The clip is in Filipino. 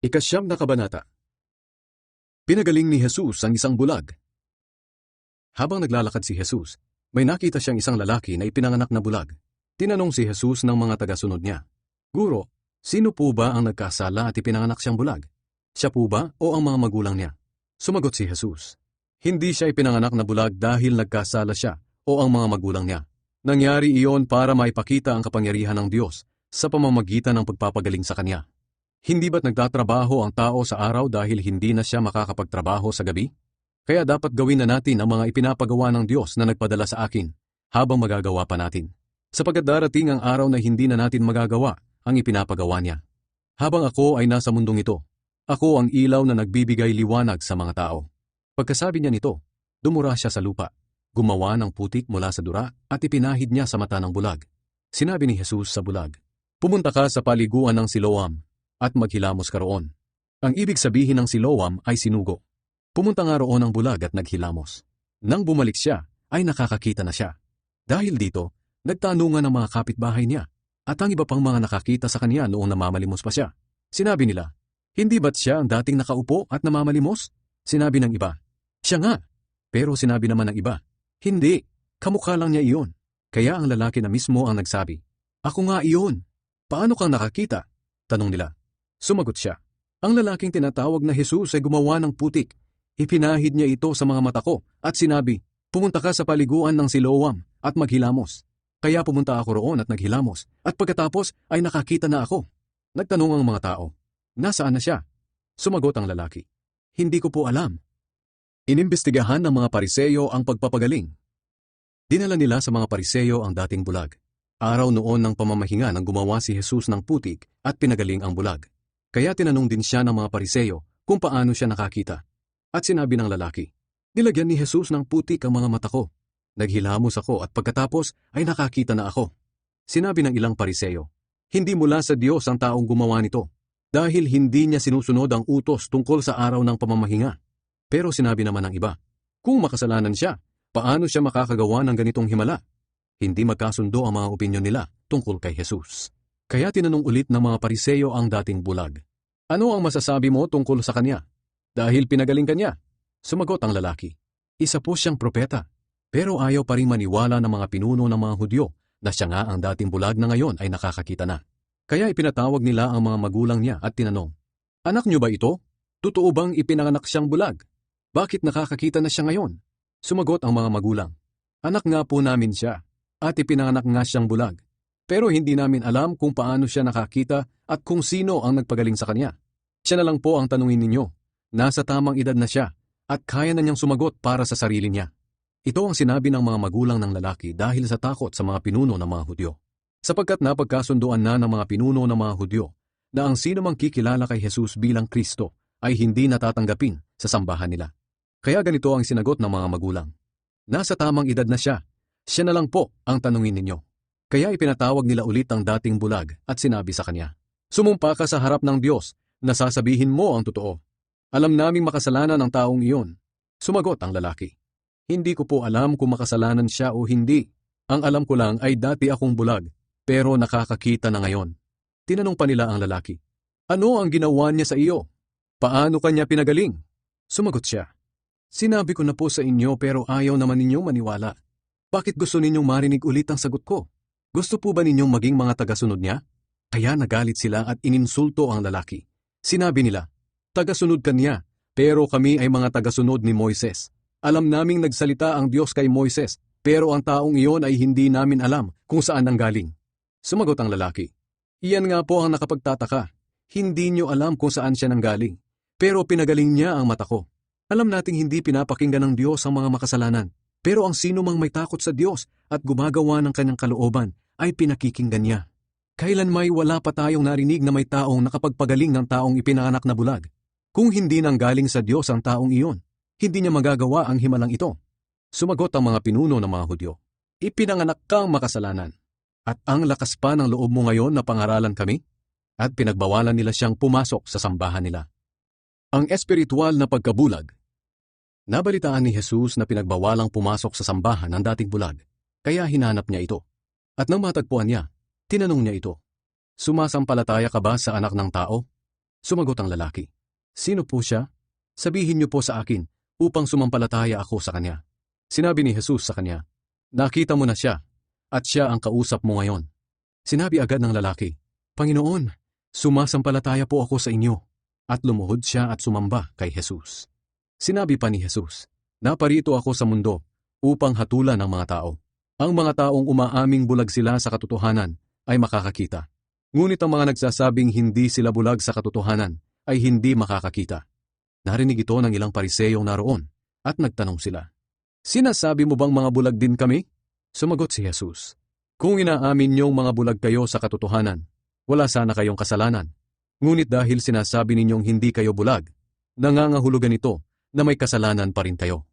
Ikasyam na kabanata. Pinagaling ni Jesus ang isang bulag. Habang naglalakad si Jesus, may nakita siyang isang lalaki na ipinanganak na bulag. Tinanong si Jesus ng mga tagasunod niya, "Guro, sino po ba ang nagkasala at ipinanganak siyang bulag? Siya po ba o ang mga magulang niya?" Sumagot si Jesus, "Hindi siya ipinanganak na bulag dahil nagkasala siya o ang mga magulang niya. Nangyari iyon para maipakita ang kapangyarihan ng Diyos sa pamamagitan ng pagpapagaling sa Kanya. Hindi ba't nagtatrabaho ang tao sa araw dahil hindi na siya makakapagtrabaho sa gabi? Kaya dapat gawin na natin ang mga ipinapagawa ng Diyos na nagpadala sa akin habang magagawa pa natin. Sapagkat darating ang araw na hindi na natin magagawa ang ipinapagawa niya. Habang ako ay nasa mundong ito, ako ang ilaw na nagbibigay liwanag sa mga tao." Pagkasabi niya nito, dumura siya sa lupa, gumawa ng putik mula sa dura at ipinahid niya sa mata ng bulag. Sinabi ni Jesus sa bulag, "Pumunta ka sa paliguan ng Siloam at maghilamos ka roon." Ang ibig sabihin ng Siloam ay sinugo. Pumunta nga roon ang bulag at naghilamos. Nang bumalik siya, ay nakakakita na siya. Dahil dito, nagtanungan ang mga kapitbahay niya at ang iba pang mga nakakita sa kanya noong namamalimos pa siya. Sinabi nila, "Hindi ba't siya ang dating nakaupo at namamalimos?" Sinabi ng iba, "Siya nga." Pero sinabi naman ng iba, "Hindi, kamukha lang niya iyon." Kaya ang lalaki na mismo ang nagsabi, "Ako nga iyon." "Paano kang nakakita?" tanong nila. Sumagot siya, "Ang lalaking tinatawag na Jesus ay gumawa ng putik. Ipinahid niya ito sa mga mata ko at sinabi, 'Pumunta ka sa paliguan ng Siloam at maghilamos.' Kaya pumunta ako roon at naghilamos at pagkatapos ay nakakita na ako." Nagtanong ang mga tao, "Nasaan na siya?" Sumagot ang lalaki, "Hindi ko po alam." Inimbestigahan ng mga Pariseyo ang pagpapagaling. Dinala nila sa mga Pariseyo ang dating bulag. Araw noon ng pamamahinga nang gumawa si Jesus ng putik at pinagaling ang bulag. Kaya tinanong din siya ng mga Pariseyo kung paano siya nakakita. At sinabi ng lalaki, "Nilagyan ni Jesus ng putik ang mga mata ko. Naghilamos ako at pagkatapos ay nakakita na ako." Sinabi ng ilang Pariseyo, "Hindi mula sa Diyos ang taong gumawa nito, dahil hindi niya sinusunod ang utos tungkol sa araw ng pamamahinga." Pero sinabi naman ng iba, "Kung makasalanan siya, paano siya makakagawa ng ganitong himala?" Hindi magkasundo ang mga opinyon nila tungkol kay Jesus. Kaya tinanong ulit ng mga Pariseyo ang dating bulag, "Ano ang masasabi mo tungkol sa kanya? Dahil pinagaling ka niya?" Sumagot ang lalaki, "Isa po siyang propeta." Pero ayaw pa rin maniwala ng mga pinuno ng mga Hudyo na siya nga ang dating bulag na ngayon ay nakakakita na. Kaya ipinatawag nila ang mga magulang niya at tinanong, "Anak niyo ba ito? Totoo bang ipinanganak siyang bulag? Bakit nakakakita na siya ngayon?" Sumagot ang mga magulang, "Anak nga po namin siya, at ipinanganak nga siyang bulag. Pero hindi namin alam kung paano siya nakakita at kung sino ang nagpagaling sa kanya. Siya na lang po ang tanungin ninyo. Nasa tamang edad na siya at kaya na niyang sumagot para sa sarili niya." Ito ang sinabi ng mga magulang ng lalaki dahil sa takot sa mga pinuno ng mga Hudyo. Sapagkat napagkasunduan na ng mga pinuno ng mga Hudyo na ang sino mang kikilala kay Jesus bilang Kristo ay hindi natatanggapin sa sambahan nila. Kaya ganito ang sinagot ng mga magulang, "Nasa tamang edad na siya. Siya na lang po ang tanungin ninyo." Kaya ipinatawag nila ulit ang dating bulag at sinabi sa kanya, "Sumumpa ka sa harap ng Diyos na sasabihin mo ang totoo. Alam naming makasalanan ang taong iyon." Sumagot ang lalaki, "Hindi ko po alam kung makasalanan siya o hindi. Ang alam ko lang ay dati akong bulag, pero nakakakita na ngayon." Tinanong pa nila ang lalaki, "Ano ang ginawa niya sa iyo? Paano kanya pinagaling?" Sumagot siya, "Sinabi ko na po sa inyo pero ayaw naman ninyong maniwala. Bakit gusto ninyong marinig ulit ang sagot ko? Gusto po ba ninyong maging mga tagasunod niya?" Kaya nagalit sila at ininsulto ang lalaki. Sinabi nila, "Tagasunod ka niya, pero kami ay mga tagasunod ni Moises. Alam naming nagsalita ang Diyos kay Moises, pero ang taong iyon ay hindi namin alam kung saan nanggaling." Sumagot ang lalaki, "Iyan nga po ang nakapagtataka. Hindi niyo alam kung saan siya nanggaling, pero pinagaling niya ang mata ko. Alam nating hindi pinapakinggan ng Diyos ang mga makasalanan, pero ang sino mang may takot sa Diyos at gumagawa ng kanyang kalooban ay pinakikinggan niya. Kailan may wala pa tayong narinig na may taong nakapagpagaling ng taong ipinanganak na bulag? Kung hindi nanggaling sa Diyos ang taong iyon, hindi niya magagawa ang himalang ito." Sumagot ang mga pinuno ng mga Hudyo, "Ipinanganak kang makasalanan, at ang lakas pa ng loob mo ngayon na pangaralan kami?" At pinagbawalan nila siyang pumasok sa sambahan nila. Ang espiritual na pagkabulag. Nabalitaan ni Jesus na pinagbawalang pumasok sa sambahan ng dating bulag, kaya hinanap niya ito. At nang matagpuan niya, tinanong niya ito, "Sumasampalataya ka ba sa anak ng tao?" Sumagot ang lalaki. Sino po siya? Sabihin niyo po sa akin upang sumampalataya ako sa kanya. Sinabi ni Jesus sa kanya, nakita mo na siya, at siya ang kausap mo ngayon. Sinabi agad ng lalaki, Panginoon, sumasampalataya po ako sa inyo. At lumuhod siya at sumamba kay Jesus. Sinabi pa ni Jesus, naparito ako sa mundo upang hatulan ang mga tao. Ang mga taong umaaming bulag sila sa katotohanan ay makakakita. Ngunit ang mga nagsasabing hindi sila bulag sa katotohanan ay hindi makakakita. Narinig ito ng ilang pariseyong naroon at nagtanong sila, sinasabi mo bang mga bulag din kami? Sumagot si Jesus, kung inaamin niyong mga bulag kayo sa katotohanan, wala sana kayong kasalanan. Ngunit dahil sinasabi ninyong hindi kayo bulag, nangangahulugan ito na may kasalanan pa rin kayo.